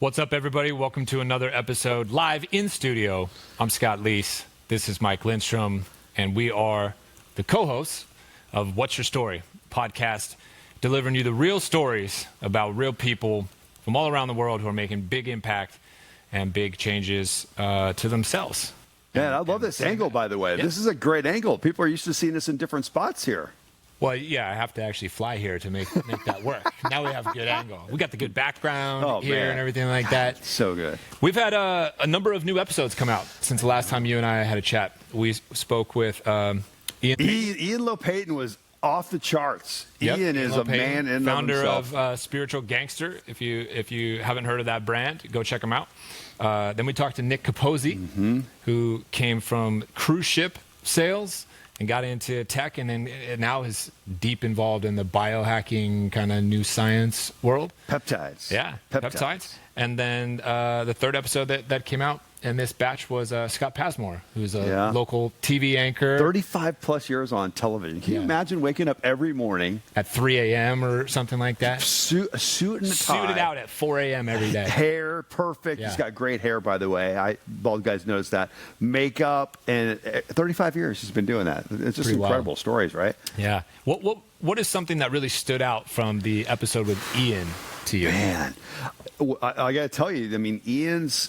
What's up, everybody? Welcome to another episode live in studio. I'm Scott Leese. This is Mike Lindstrom, and we are the co-hosts of What's Your Story podcast, delivering you the real stories about real people from all around the world who are making big impact and big changes to themselves. Man, I love this angle, by the way. Yeah. This is a great angle. People are used to seeing us in different spots here. Well, yeah, I have to actually fly here to make that work. Now we have a good angle. We got the good background here and everything like that. So good. We've had a number of new episodes come out since the last time you and I had a chat. We spoke with Ian. Ian Lopayton was off the charts. Yep, Ian is a man in founder himself. of Spiritual Gangster. If you haven't heard of that brand, go check them out. Then we talked to Nick Capozzi, who came from cruise ship sales and got into tech, and now is deep involved in the biohacking kind of new science world. Peptides. Yeah, peptides. And then the third episode that came out in this batch was Scott Passmore, who's a local TV anchor. 35 plus years on television. Can you imagine waking up every morning at 3 a.m. or something like that? A suit and a tie. Suited out at 4 a.m. every day. Hair, perfect. He's got great hair, by the way. Bald guys notice that. Makeup, and 35 years he's been doing that. It's just pretty incredible stories, right? Yeah. What is something that really stood out from the episode with Ian to you? Man, I got to tell you, I mean, Ian's...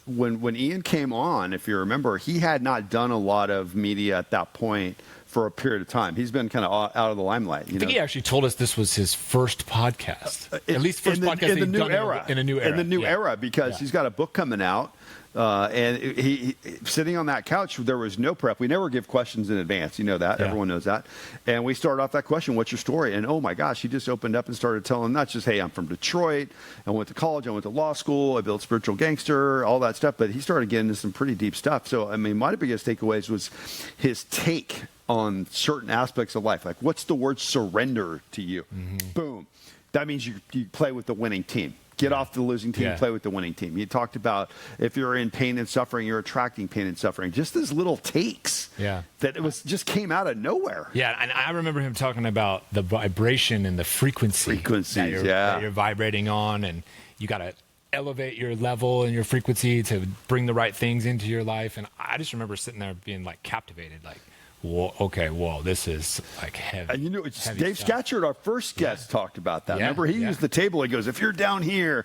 When Ian came on, if you remember, he had not done a lot of media at that point for a period of time. He's been kind of out of the limelight. I think he actually told us this was his first podcast, at least first podcast in the new era. In a new era. In the new era, because he's got a book coming out. And he sitting on that couch, there was no prep. We never give questions in advance. You know that. Yeah. Everyone knows that. And we started off that question, what's your story? And oh my gosh, he just opened up and started telling not just, hey, I'm from Detroit. I went to college. I went to law school. I built Spiritual Gangster, all that stuff. But he started getting into some pretty deep stuff. So, I mean, my biggest takeaways was his take on certain aspects of life. Like, what's the word surrender to you? Mm-hmm. Boom. That means you play with the winning team. Get off the losing team, play with the winning team. You talked about if you're in pain and suffering, you're attracting pain and suffering. Just as little takes that it was just came out of nowhere. Yeah, and I remember him talking about the vibration and the frequencies that you're vibrating on, and you got to elevate your level and your frequency to bring the right things into your life. And I just remember sitting there being like captivated, like, whoa, this is like heavy. And you know, Dave Scatcherd, our first guest, talked about that. Remember, he used the table. He goes, if you're down here,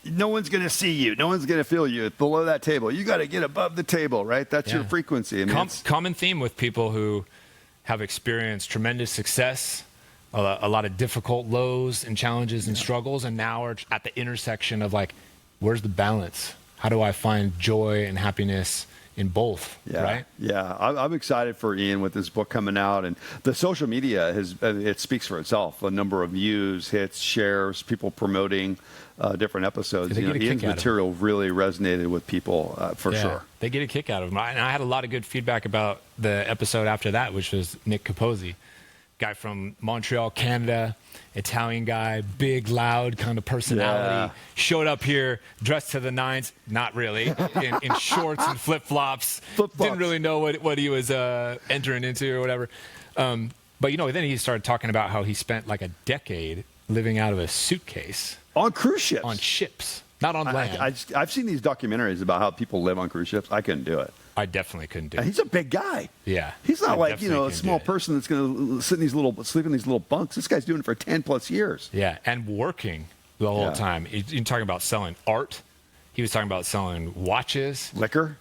no one's going to see you. No one's going to feel you below that table. You got to get above the table, right? That's your frequency. I mean, common theme with people who have experienced tremendous success, a lot of difficult lows and challenges and struggles, and now are at the intersection of like, where's the balance? How do I find joy and happiness in both, right? Yeah, I'm excited for Ian with his book coming out, and the social media it speaks for itself. A number of views, hits, shares, people promoting different episodes. Ian's material really resonated with people for sure. They get a kick out of him. And I had a lot of good feedback about the episode after that, which was Nick Capozzi, guy from Montreal, Canada, Italian guy, big, loud kind of personality. Showed up here dressed to the nines, not really, in shorts and flip-flops. Didn't really know what he was entering into or whatever. But, then he started talking about how he spent like a decade living out of a suitcase. On cruise ships. On ships, not on land. I've seen these documentaries about how people live on cruise ships. I couldn't do it. I definitely couldn't do it. He's a big guy. Yeah. He's not like, a small person that's going to sleep in these little bunks. This guy's doing it for 10 plus years. Yeah. And working the whole time. You're talking about selling art. He was talking about selling watches. Liquor.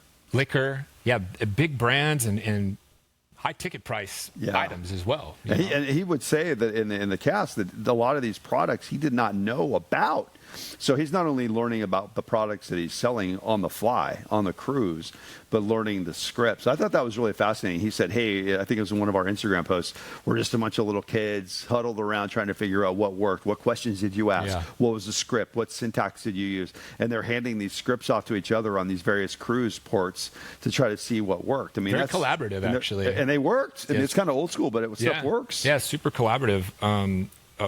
Yeah. Big brands and high ticket price items as well. And he would say that in the cast that a lot of these products he did not know about. So he's not only learning about the products that he's selling on the fly, on the cruise, but learning the scripts. I thought that was really fascinating. He said, hey, I think it was in one of our Instagram posts, we're just a bunch of little kids huddled around trying to figure out what worked. What questions did you ask? What was the script? What syntax did you use? And they're handing these scripts off to each other on these various cruise ports to try to see what worked. I mean, very collaborative, actually. And they worked. And it's kind of old school, but stuff works. Yeah, super collaborative.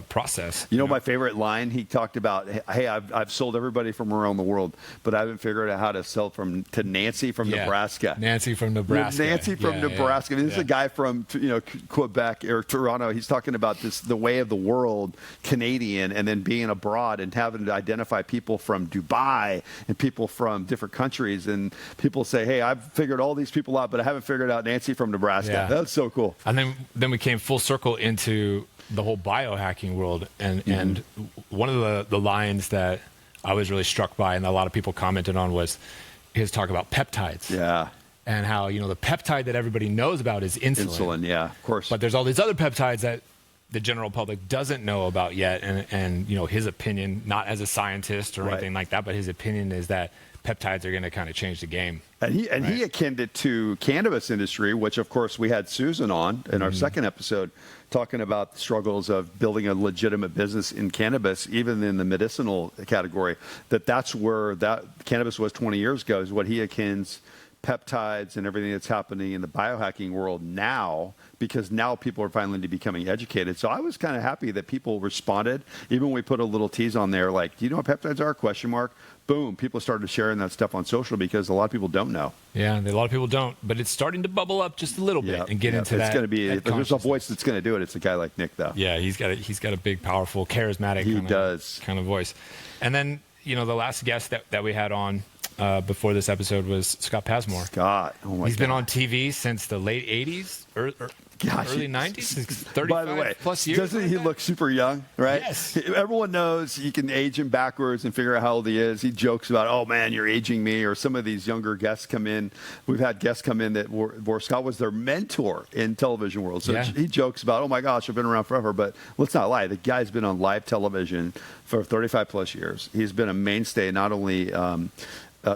process. You know, my favorite line, he talked about, hey, I've sold everybody from around the world, but I haven't figured out how to sell to Nancy from Nebraska. Nancy from Nebraska. Nancy from Nebraska. I mean, this is a guy from Quebec or Toronto. He's talking about the way of the world, Canadian, and then being abroad and having to identify people from Dubai and people from different countries. And people say, hey, I've figured all these people out, but I haven't figured out Nancy from Nebraska. Yeah. That's so cool. And then we came full circle into the whole biohacking world, and one of the lines that I was really struck by and a lot of people commented on was his talk about peptides. Yeah. And how, the peptide that everybody knows about is insulin. Insulin, yeah, of course. But there's all these other peptides that the general public doesn't know about yet. And his opinion, not as a scientist or anything like that, but his opinion is that peptides are going to kind of change the game. And he akined it to cannabis industry, which of course we had Susan on in our second episode talking about the struggles of building a legitimate business in cannabis, even in the medicinal category. That's where that cannabis was 20 years ago, is what he akins peptides and everything that's happening in the biohacking world now, because now people are finally becoming educated. So I was kind of happy that people responded, even when we put a little tease on there, like, do you know what peptides are? Question mark. Boom, people started sharing that stuff on social because a lot of people don't know. Yeah, a lot of people don't, but it's starting to bubble up just a little bit and get into that. It's going to be, if there's a voice that's going to do it, it's a guy like Nick, though. Yeah, he's got a big, powerful, charismatic kind of voice. And then, the last guest that we had on before this episode was Scott Passmore. Scott, oh my God. He's been on TV since the late 80s, early 90s, 35 by the way, plus years. Doesn't he look super young, right? Yes. Everyone knows you can age him backwards and figure out how old he is. He jokes about, oh, man, you're aging me. Or some of these younger guests come in. We've had guests come in where Scott was their mentor in television world. So he jokes about, oh, my gosh, I've been around forever. But let's not lie. The guy's been on live television for 35 plus years. He's been a mainstay not only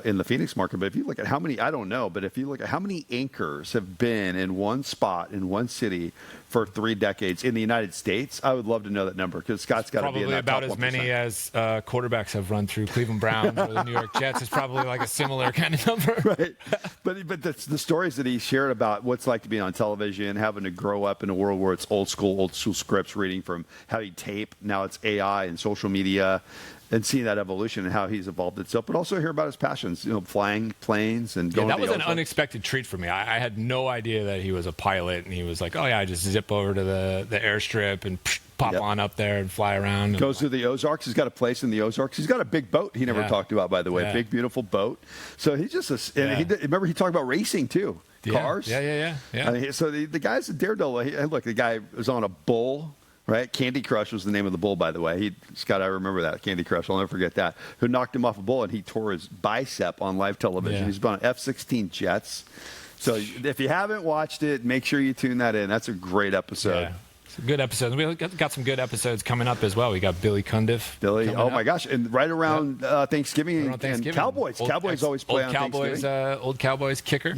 in the Phoenix market, but if you look at how many, I don't know, but if you look at how many anchors have been in one spot in one city for 3 decades in the United States, I would love to know that number, because Scott's got to be in that probably top about 1%. as many as quarterbacks have run through Cleveland Browns or the New York Jets. It's probably like a similar kind of number. Right. But the stories that he shared about what's like to be on television, having to grow up in a world where it's old school scripts, reading from how he tape, now it's AI and social media, and seeing that evolution and how he's evolved itself, but also hear about his passions, flying planes and going. Yeah, that to was the an unexpected treat for me. I had no idea that he was a pilot, and he was like, "Oh yeah, I just zip over to the airstrip and pop on up there and fly around." Goes to the Ozarks. He's got a place in the Ozarks. He's got a big boat. He never talked about, by the way, big beautiful boat. So he's just remember he talked about racing too, cars. Yeah. I mean, so the guy's a daredevil. Look, the guy was on a bull. Right, Candy Crush was the name of the bull, by the way. Scott, I remember that, Candy Crush. I'll never forget that. Who knocked him off a bull, and he tore his bicep on live television. He's been on F-16 jets. So if you haven't watched it, make sure you tune that in. That's a great episode. Yeah. It's a good episode. We got some good episodes coming up as well. We got Billy Cundiff. Oh my gosh! And right around Thanksgiving, and Cowboys. Cowboys always play on Thanksgiving. Old Cowboys kicker.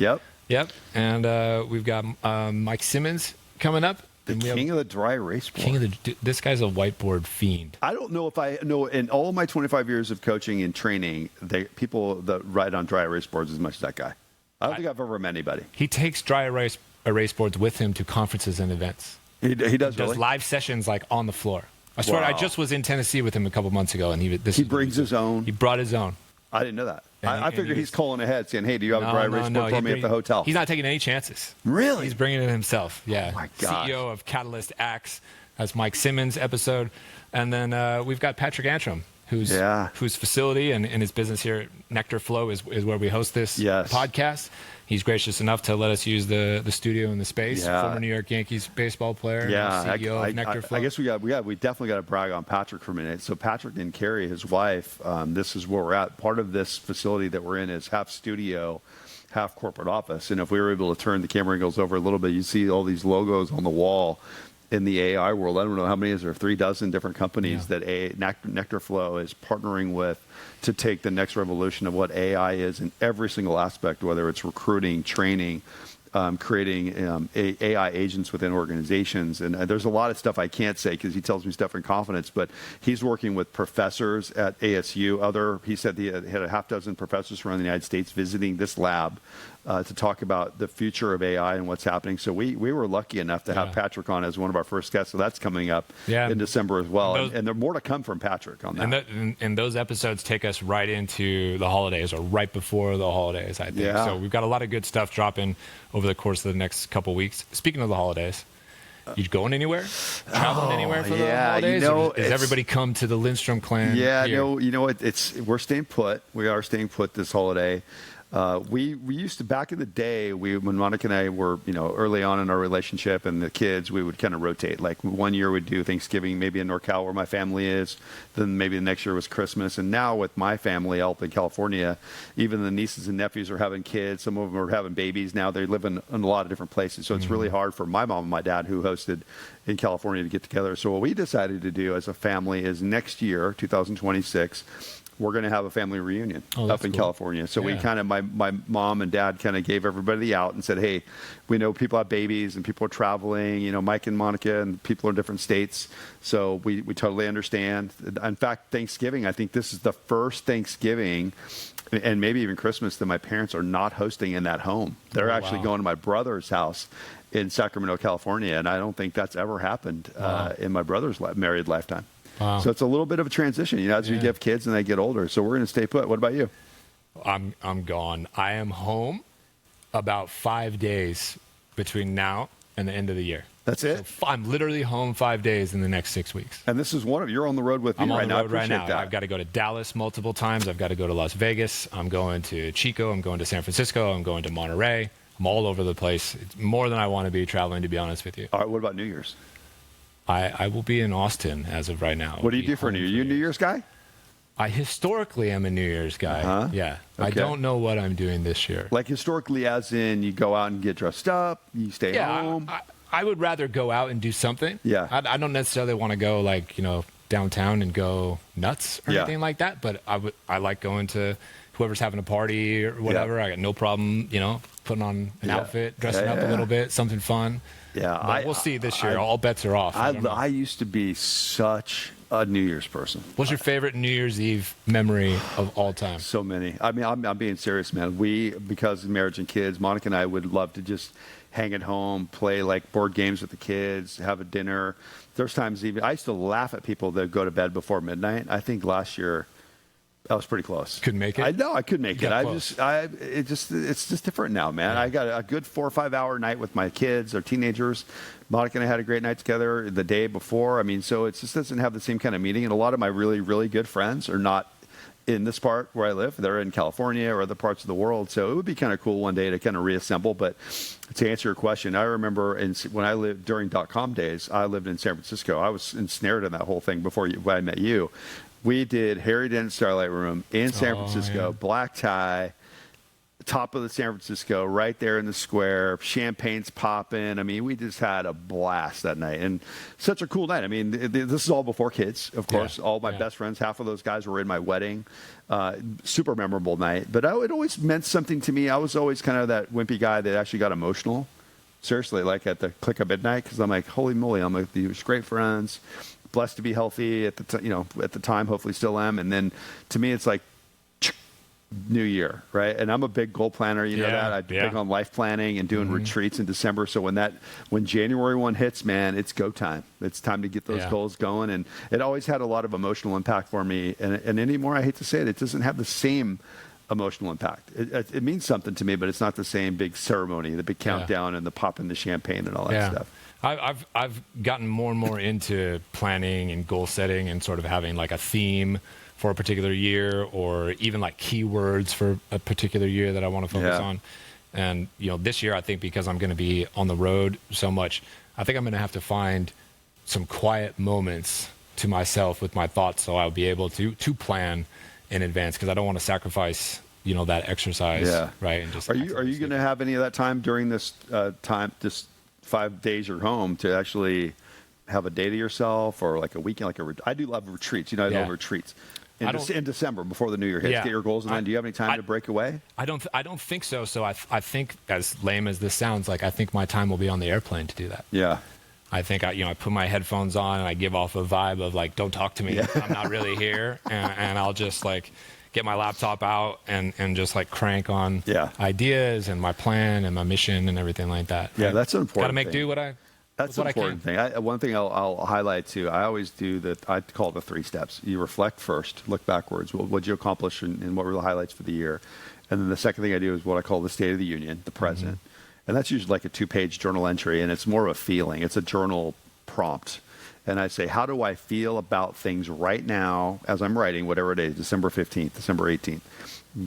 Yep. And we've got Mike Simmons coming up. The king of the dry erase board. This guy's a whiteboard fiend. I don't know if I know, in all of my 25 years of coaching and training, people that ride on dry erase boards as much as that guy. I don't think I've ever met anybody. He takes dry erase boards with him to conferences and events. He does really? Live sessions like on the floor. I swear, I just was in Tennessee with him a couple months ago, and he brings his own. He brought his own. I didn't know that. I figured he's calling ahead saying, hey, do you have a dry erase board for me at the hotel? He's not taking any chances. Really? He's bringing it himself. Yeah. Oh, my gosh. CEO of Catalyst Axe. That's Mike Simmons' episode. And then we've got Patrick Antrim, whose facility and his business here at Nectar Flow is where we host this podcast. He's gracious enough to let us use the studio and the space. Former New York Yankees baseball player. CEO of Nectar Flow. I guess we definitely got to brag on Patrick for a minute. So Patrick and Carrie, his wife, this is where we're at. Part of this facility that we're in is half studio, half corporate office. And if we were able to turn the camera angles over a little bit, you see all these logos on the wall. In the AI world, I don't know how many is there, 3 dozen different companies that Nectar Flow is partnering with to take the next revolution of what AI is in every single aspect, whether it's recruiting, training, creating AI agents within organizations. And there's a lot of stuff I can't say because he tells me stuff in confidence, but he's working with professors at ASU. He said he had a half dozen professors around the United States visiting this lab to talk about the future of AI and what's happening. So we were lucky enough to have Patrick on as one of our first guests. So that's coming up in December as well. And there's more to come from Patrick on that. And those episodes take us right into the holidays or right before the holidays, I think. Yeah. So we've got a lot of good stuff dropping over the course of the next couple weeks. Speaking of the holidays, you going anywhere? Traveling anywhere for the holidays? Does everybody come to the Lindstrom clan? Yeah, here? We're staying put. We are staying put this holiday. We used to, back in the day, when Monica and I were, early on in our relationship and the kids, we would kind of rotate. Like one year we'd do Thanksgiving maybe in NorCal where my family is. Then maybe the next year was Christmas. And now with my family up in California, even the nieces and nephews are having kids. Some of them are having babies now. They live in a lot of different places. So it's really hard for my mom and my dad who hosted in California to get together. So what we decided to do as a family is next year, 2026, we're going to have a family reunion up in California. So we kind of, my mom and dad kind of gave everybody out and said, hey, we know people have babies and people are traveling, Mike and Monica and people are in different states. So we totally understand. In fact, Thanksgiving, I think this is the first Thanksgiving and maybe even Christmas that my parents are not hosting in that home. They're actually going to my brother's house in Sacramento, California. And I don't think that's ever happened in my brother's married lifetime. Wow. So it's a little bit of a transition, as you have kids and they get older. So we're going to stay put. What about you? I'm gone. I am home about 5 days between now and the end of the year. That's it? So I'm literally home 5 days in the next 6 weeks. And this is you're on the road with me right now. I'm on the road right now. That. I've got to go to Dallas multiple times. I've got to go to Las Vegas. I'm going to Chico. I'm going to San Francisco. I'm going to Monterey. I'm all over the place. It's more than I want to be traveling, to be honest with you. All right. What about New Year's? I will be in Austin as of right now. What do you do for New Year's? You a New Year's guy? I historically am a New Year's guy. Uh-huh. Yeah. Okay. I don't know what I'm doing this year. Like historically, as in you go out and get dressed up, you stay home? I would rather go out and do something. Yeah. I don't necessarily want to go downtown and go nuts or anything like that, but I like going to whoever's having a party or whatever. I got no problem, putting on an outfit, dressing up a little bit, something fun. Yeah, but we'll see this year. All bets are off. I used to be such a New Year's person. What's your favorite New Year's Eve memory of all time? So many. I mean, I'm being serious, man. Because of marriage and kids, Monica and I would love to just hang at home, play like board games with the kids, have a dinner. There's times I used to laugh at people that go to bed before midnight. I think last year I was pretty close. Couldn't make it? I know I couldn't make it. It's just different now, man. Yeah. I got a good 4 or 5 hour night with my kids. They're teenagers. Monica and I had a great night together the day before. I mean, so it just doesn't have the same kind of meaning. And a lot of my really, really good friends are not in this part where I live. They're in California or other parts of the world. So it would be kind of cool one day to kind of reassemble. But to answer your question, I remember when I lived during .com days, I lived in San Francisco. I was ensnared in that whole thing when I met you. We did Harry Dent Starlight Room in San Francisco, black tie, top of the San Francisco, right there in the square, champagne's popping. I mean, we just had a blast that night, and such a cool night. I mean, this is all before kids, of course. All my best friends, half of those guys were in my wedding. Super memorable night. But it always meant something to me. I was always kind of that wimpy guy that actually got emotional. Seriously, like at the click of midnight, because I'm like, holy moly, I'm with these great friends. Blessed to be healthy at the time, hopefully still am. And then to me, it's like New Year, right? And I'm a big goal planner. You know that. I'm big on life planning and doing retreats in December. So when January 1 hits, man, it's go time. It's time to get those goals going. And it always had a lot of emotional impact for me. And anymore, I hate to say it, it doesn't have the same emotional impact. It means something to me, but it's not the same big ceremony, the big countdown and the popping the champagne and all that stuff. I've gotten more and more into planning and goal setting and sort of having like a theme for a particular year or even like keywords for a particular year that I want to focus on. And, this year I think because I'm going to be on the road so much, I think I'm going to have to find some quiet moments to myself with my thoughts so I'll be able to plan in advance because I don't want to sacrifice, that exercise. Right. And just are you going to have any of that time during this time, this 5 days you're home to actually have a day to yourself or like a weekend, I do love retreats. I love retreats. in December before the new year hits. Yeah. Get your goals, and then do you have any time to break away? I don't think so. So I think, as lame as this sounds, like I think my time will be on the airplane to do that. Yeah. I think I put my headphones on and I give off a vibe of like, don't talk to me. Yeah. I'm not really here. And I'll just like get my laptop out and just like crank on ideas and my plan and my mission and everything like that. Yeah, that's an important Got to make thing. do That's an important thing. One thing I'll highlight too, I always do that. I call it the 3 steps. You reflect first, look backwards. What did you accomplish and what were the highlights for the year? And then the second thing I do is what I call the State of the Union, the present. Mm-hmm. And that's usually like a 2-page journal entry, and it's more of a feeling. It's a journal prompt. And I say, how do I feel about things right now as I'm writing, whatever it is, December 15th, December 18th,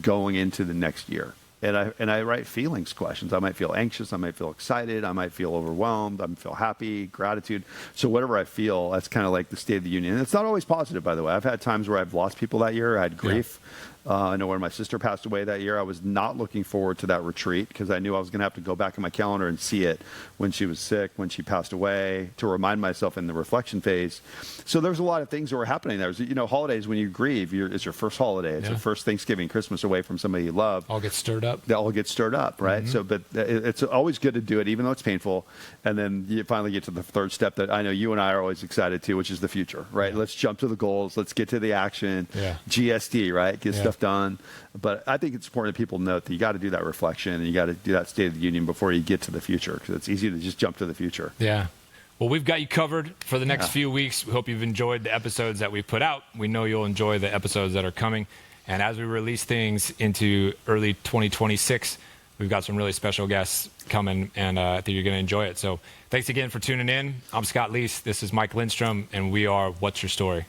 going into the next year? And I write feelings questions. I might feel anxious. I might feel excited. I might feel overwhelmed. I might feel happy, gratitude. So whatever I feel, that's kind of like the State of the Union. And it's not always positive, by the way. I've had times where I've lost people that year. I had grief. I know when my sister passed away that year, I was not looking forward to that retreat because I knew I was going to have to go back in my calendar and see it when she was sick, when she passed away, to remind myself in the reflection phase. So there's a lot of things that were happening there. Holidays, when you grieve, it's your first holiday. It's your first Thanksgiving, Christmas away from somebody you love. All get stirred up. They all get stirred up, right? Mm-hmm. So, but it's always good to do it, even though it's painful. And then you finally get to the third step that I know you and I are always excited to, which is the future, right? Yeah. Let's jump to the goals. Let's get to the action. Yeah. GSD, right? Get stuff done. But I think it's important that people note that you got to do that reflection and you got to do that State of the Union before you get to the future, because it's easy to just jump to the future. Yeah. Well, we've got you covered for the next few weeks. We hope you've enjoyed the episodes that we put out. We know you'll enjoy the episodes that are coming. And as we release things into early 2026, we've got some really special guests coming, and I think you're going to enjoy it. So thanks again for tuning in. I'm Scott Leese. This is Mike Lindstrom, and we are What's Your Story?